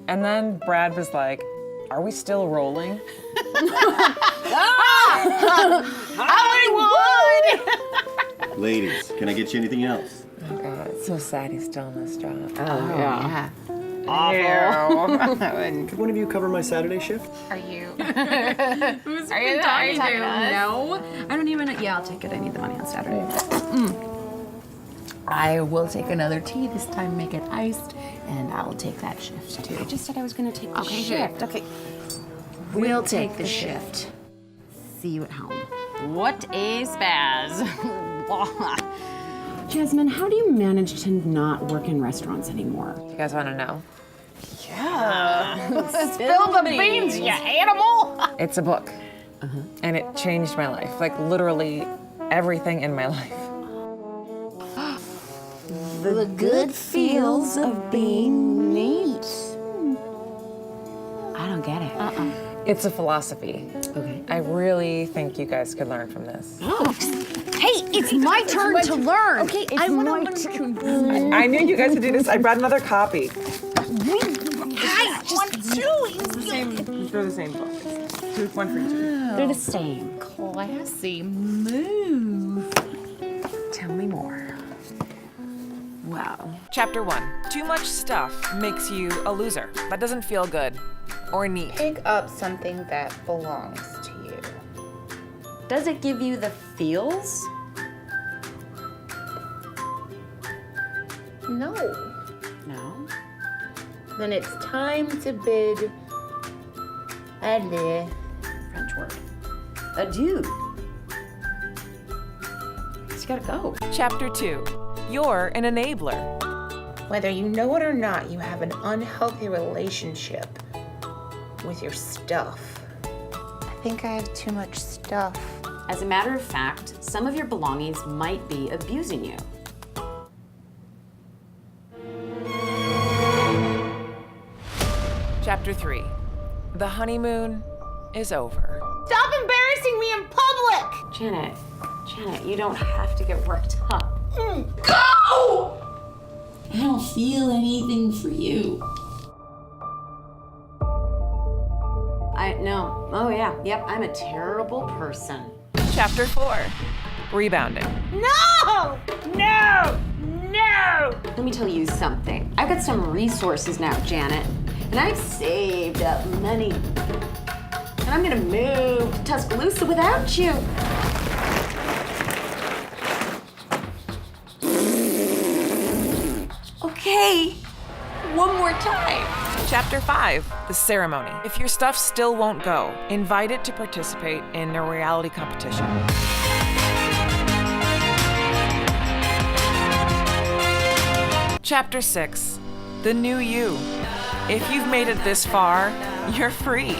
And then Brad was like, are we still rolling? Hollywood! Ladies, can I get you anything else? Oh God, it's so sad he's still in this job. Oh, yeah. Could one of you cover my Saturday shift? Are you? Who's Are you talking to us? No, I don't even. Yeah, I'll take it. I need the money on Saturday. I will take another tea this time, make it iced, and I will take that shift too. I just said I was going to take the shift. Okay. We'll take the shift. See you at home. What a spaz. Jasmine, how do you manage to not work in restaurants anymore? You guys want to know? Spill the beans, you animal! It's a book. And it changed my life. Like literally everything in my life. The good feels of being neat. I don't get it. It's a philosophy. Okay. I really think you guys could learn from this. Hey, it's my turn to learn. Okay, I want to learn. I knew you guys would do this. I brought another copy. They're the same book. It's one for each. They're the same. Classy move. Tell me more. Wow. Chapter 1. Too much stuff makes you a loser. That doesn't feel good or neat. Pick up something that belongs to you. Does it give you the feels? No. No. Then it's time to bid adieu. French word. Adieu. You gotta go. Chapter 2. You're an enabler. Whether you know it or not, you have an unhealthy relationship with your stuff. I think I have too much stuff. As a matter of fact, some of your belongings might be abusing you. Chapter 3. The honeymoon is over. Stop embarrassing me in public! Janet, you don't have to get worked up. Go! I don't feel anything for you. No. Oh, yeah. Yep, I'm a terrible person. Chapter 4. Rebounding. No! No! No! Let me tell you something. I've got some resources now, Janet, and I've saved up money. And I'm gonna move to Tuscaloosa without you. Okay, one more time. Chapter 5. The ceremony. If your stuff still won't go, invite it to participate in a reality competition. Chapter 6. The new you. If you've made it this far, you're free.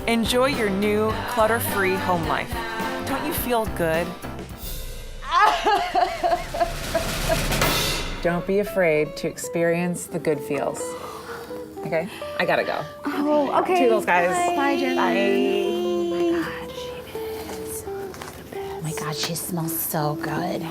Enjoy your new, clutter-free home life. Don't you feel good? Don't be afraid to experience the good feels. Okay? I gotta go. Oh, okay. Toodles, guys. Bye, Jen. Oh my god, she smells so good.